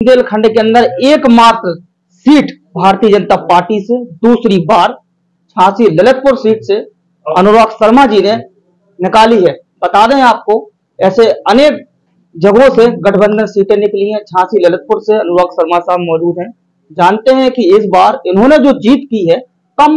बुंदेलखंड के अंदर एकमात्र सीट भारतीय जनता पार्टी से दूसरी बार झांसी ललितपुर सीट से अनुराग शर्मा जी ने निकाली है। बता दें आपको, ऐसे अनेक जगहों से गठबंधन सीटें निकली हैं। झांसी ललितपुर से अनुराग शर्मा साहब मौजूद हैं। जानते हैं कि इस बार इन्होंने जो जीत की है कम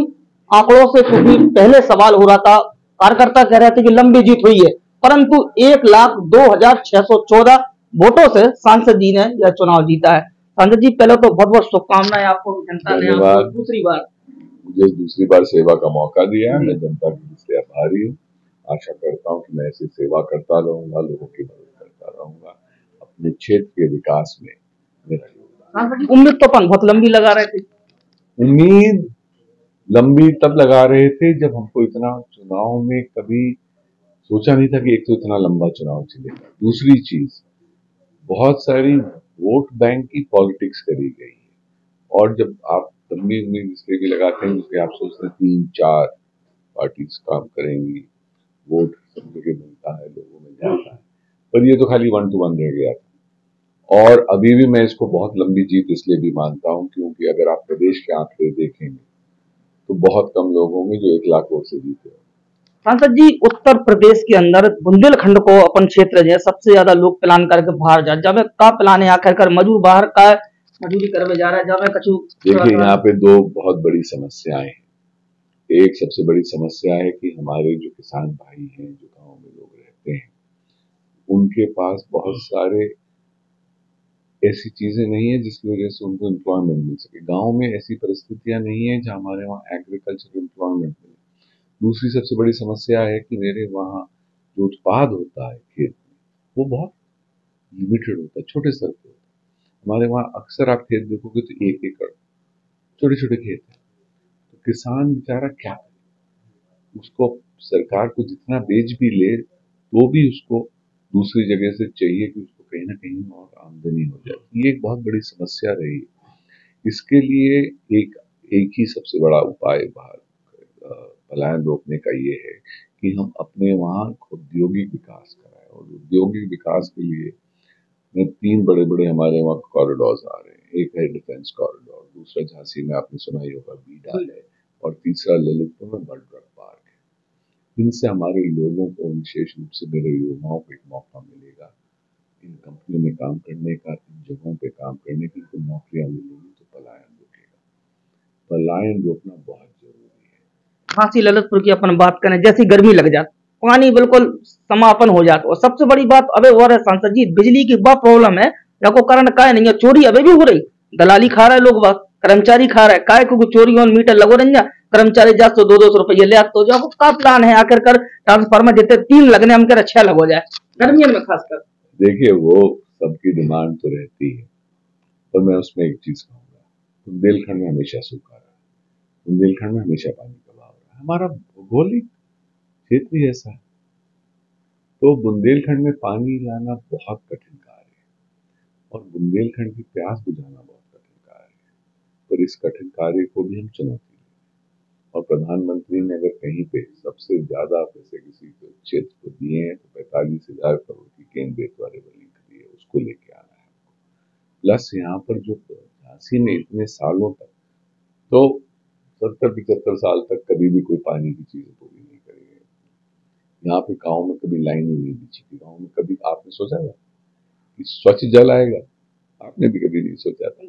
आंकड़ों से, क्योंकि पहले सवाल हो रहा था, कार्यकर्ता कह रहे थे कि लंबी जीत हुई है, परंतु 1,02,614 वोटों से सांसद जी ने यह चुनाव जीता है। सांसद जी, पहले तो बहुत बहुत शुभकामनाएं आपको। जनता ने आपको दूसरी बार सेवा का मौका दिया है। मैं जनता की इसलिए आभारी हूँ। आशा करता हूँ कि मैं ऐसी सेवा करता रहूंगा, लोगों की मदद करता रहूंगा, अपने क्षेत्र के विकास में मेरा योगदान। उम्मीद तो अपन बहुत लंबी लगा रहे थे। उम्मीद लंबी तब लगा रहे थे जब हमको इतना चुनाव में कभी सोचा नहीं था कि एक तो इतना लंबा चुनाव चलेगा। दूसरी चीज, बहुत सारी वोट बैंक की पॉलिटिक्स करी गई है, और जब आप लंबी उम्मीद इसलिए भी लगाते हैं क्योंकि आप सोचते हैं 3-4 पार्टीज काम करेंगी, वोट सब जगह मिलता है, लोगों में जाता है, पर ये तो खाली 1 to 1 रह गया था। और अभी भी मैं इसको बहुत लंबी जीत इसलिए भी मानता हूँ क्योंकि अगर आप प्रदेश के आंकड़े देखेंगे तो बहुत कम लोग होंगे जो 1 लाख वोट से जीते हैं। सांसद जी, उत्तर प्रदेश के अंदर बुंदेलखंड को अपन क्षेत्र जो है सबसे ज्यादा लोग प्लान करके बाहर जा जावे का प्लान है, आखिरकार मजदूर बाहर का मजदूरी करने जा रहा है जावे कछु। देखिए, यहाँ पे 2 बहुत बड़ी समस्याएं हैं। एक सबसे बड़ी समस्या है कि हमारे जो किसान भाई हैं, जो गांव में लोग रहते हैं, उनके पास बहुत सारे ऐसी चीजें नहीं है जिसकी वजह से उनको एम्प्लॉयमेंट मिल सके। गांव में ऐसी परिस्थितियां नहीं है जहां हमारे वहाँ एग्रीकल्चर एम्प्लॉयमेंट मिले। दूसरी सबसे बड़ी समस्या है कि मेरे वहाँ जो उत्पाद होता है खेत में, वो बहुत लिमिटेड होता है, छोटे स्तर पे होता है। हमारे वहाँ अक्सर आप खेत देखोगे तो 1 एकड़ छोटे छोटे खेत है, तो किसान बेचारा क्या करे? उसको सरकार को जितना बेच भी ले तो भी उसको दूसरी जगह से चाहिए कि उसको कहीं ना कहीं और आमदनी हो जाए। ये एक बहुत बड़ी समस्या रही है। इसके लिए एक ही सबसे बड़ा उपाय पलायन रोकने का ये है कि हम अपने वहाँ औद्योगिक विकास कराएं। और औद्योगिक विकास के लिए 3 बड़े बड़े हमारे वहाँ कॉरिडोर्स आ रहे हैं। एक है डिफेंस कॉरिडोर, दूसरा झांसी में आपने सुना ही होगा बीडा है, और तीसरा ललितपुर में बर्ड ड्रग पार्क है। इनसे हमारे लोगों को, विशेष रूप से मेरे युवाओं को एक मौका मिलेगा इन कंपनियों में काम करने का, इन जगहों पे काम करने की। इनको नौकरियां मिलेंगी तो पलायन रुकेगा। पलायन रोकना बहुत जरूरी है। झांसी ललितपुर की अपन बात करें, जैसी गर्मी लग जाती, पानी बिल्कुल समापन हो जाता। और सबसे बड़ी बात अबे और है सांसद जी, बिजली की बहुत प्रॉब्लम है। को करंट का नहीं है, चोरी अभी भी हो रही, दलाली खा रहे लोग, बात कर्मचारी खा रहे काय, क्योंकि चोरी और मीटर लगो रही, कर्मचारी जा तो 200 रुपये ले तो जो का प्लान है आखिरकार ट्रांसफार्मर जितने 3 लगने हम कर 6 लगो जाए गर्मियों में खासकर। देखिए, वो सबकी डिमांड तो रहती है, पर मैं उसमें एक चीज कहूंगा, बुंदेलखंड में हमेशा सूखा रहा है, बुंदेलखंड में हमेशा पानी का अभाव रहा है। हमारा भौगोलिक क्षेत्र ही ऐसा है, तो बुंदेलखंड में पानी लाना बहुत कठिन कार्य है, और बुंदेलखंड की प्यास बुझाना बहुत कठिन कार्य है। पर इस कठिन कार्य को भी हम चुनौती दें। और प्रधानमंत्री ने अगर कहीं पे सबसे ज्यादा पैसे किसी क्षेत्र को दिए हैं तो 45,000 करोड़ की केंद्रीय त्वरित लिंक दी है, उसको लेके आना है हमको। प्लस यहाँ पर जो झांसी में इतने सालों तक, तो 70-75 साल तक कभी भी कोई पानी की चीज पूरी नहीं करेगी। यहाँ पे गाँव में कभी लाइन ही नहीं बिछी थी। गाँव में कभी आपने सोचा था कि स्वच्छ जल आएगा? आपने भी कभी नहीं सोचा था।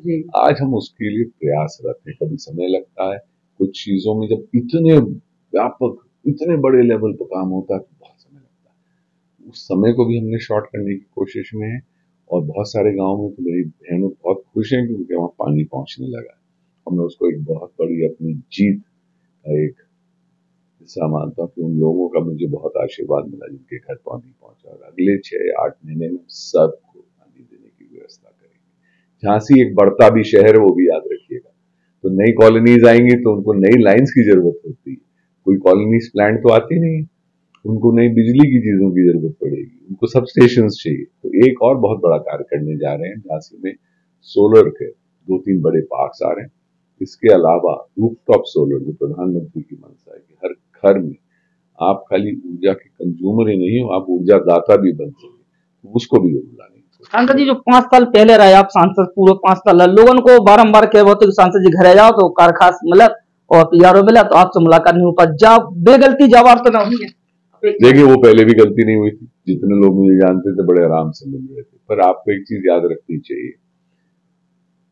आज हम उसके लिए प्रयासरत हैं। कभी समय लगता है कुछ चीजों में, जब इतने व्यापक, इतने बड़े लेवल पर काम होता है तो बहुत समय लगता है। उस समय को भी हमने शॉर्ट करने की कोशिश में है। और बहुत सारे गाँव में तो मेरी बहनों बहुत खुश हैं क्योंकि वहाँ पानी पहुंचने लगा है। हमने उसको एक बहुत बड़ी अपनी जीत का एक हिस्सा मानता हूँ कि उन लोगों का मुझे बहुत आशीर्वाद मिला जिनके घर पानी पहुंचा, और अगले 6-8 महीने में सबको पानी देने की व्यवस्था करेंगे। झांसी एक बढ़ता भी शहर है, वो भी याद रखिएगा। तो नई कॉलोनीज आएंगी तो उनको नई लाइंस की जरूरत होती है। कोई कॉलोनीज प्लांट तो आती नहीं, उनको नई बिजली की चीजों की जरूरत पड़ेगी, उनको सब स्टेशन चाहिए। तो एक और बहुत बड़ा कार्य करने जा रहे हैं। झांसी में सोलर के 2-3 बड़े पार्क्स आ रहे हैं। इसके अलावा रूफटॉप सोलर, जो प्रधानमंत्री की मंशा है कि हर घर में आप खाली ऊर्जा के कंज्यूमर ही नहीं हो, आप ऊर्जा दाता भी बन सके, उसको भी जरूर लाने सांसद जी, जो 5 साल पहले रहे आप सांसद, पूरे 5 साल लोगों को बारंबार कह रहे थे कि सांसद जी घर जाओ तो कार खास मिला और पीआरओ मिला तो आपसे मुलाकात नहीं हो पा, जब बेगलती जवाब तो ना हुई है। देखिए, वो पहले भी गलती नहीं हुई थी, जितने लोग मुझे जानते थे बड़े आराम से मिल रहे थे। पर आपको एक चीज याद रखनी चाहिए,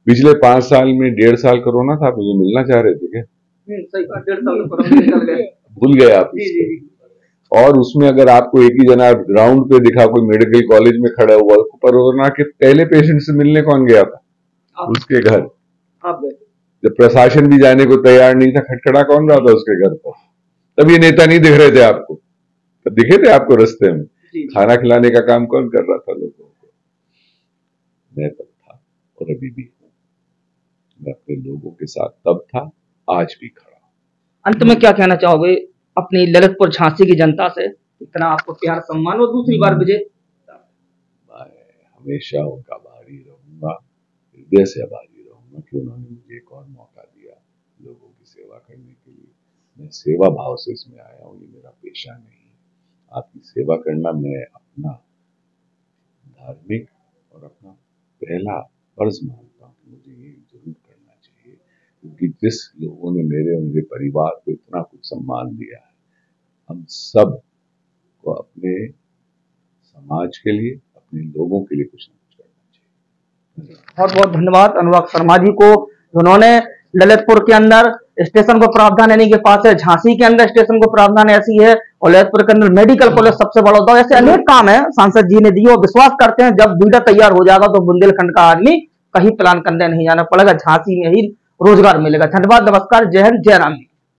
पिछले 5 साल में 1.5 साल कोरोना था, मुझे मिलना चाह रहे थे क्या? सही बात, 1.5 साल तो कोरोना निकल गए। भूल गए आप इसको। और उसमें अगर आपको एक ही जना ग्राउंड पे दिखा, कोई मेडिकल कॉलेज में खड़ा हुआ, कोरोना के पहले पेशेंट से मिलने कौन गया था? उसके घर। आप गए। जब प्रशासन भी जाने को तैयार नहीं था, खटखड़ा कौन रहा था उसके घर पर? तब ये नेता नहीं दिख रहे थे आपको, तब दिखे थे आपको रास्ते में। खाना खिलाने का काम कौन कर रहा था लोगों को? मैं तब था और अभी भी हूं। मैं अपने लोगों के साथ तब था, आज भी खड़ा। अंत में क्या कहना चाहोगे अपनी ललितपुर झांसी की जनता से, इतना आपको प्यार सम्मान और दूसरी बार विजय? मैं हमेशा उनका आभारी रहूंगा, हृदय से आभारी रहूंगा कि उन्होंने मुझे एक और मौका दिया लोगों की सेवा करने के लिए। मैं सेवा भाव से इसमें आया हूँ, ये मेरा पेशा नहीं है। आपकी सेवा करना मैं अपना धार्मिक और अपना पहला फर्ज मानता हूँ कि मुझे ये जरूर करना चाहिए, क्योंकि जिस लोगों ने मेरे परिवार को इतना कुछ सम्मान दिया है, हम सब को अपने समाज के लिए, अपने लोगों के लिए कुछ न कुछ करना चाहिए। बहुत बहुत धन्यवाद अनुराग शर्मा जी को, जिन्होंने ललितपुर के अंदर स्टेशन को प्रावधान यानी के पास है, झांसी के अंदर स्टेशन को प्रावधान ऐसी है, और ललितपुर के अंदर मेडिकल कॉलेज सबसे बड़ा होता है। ऐसे अनेक काम है सांसद जी ने दिए और विश्वास करते हैं जब बीडा तैयार हो जाएगा तो बुंदेलखंड का आदमी कहीं प्लान करने नहीं जाना पड़ेगा, झांसी में ही रोजगार मिलेगा। धन्यवाद, नमस्कार, जय हिंद, जय राम।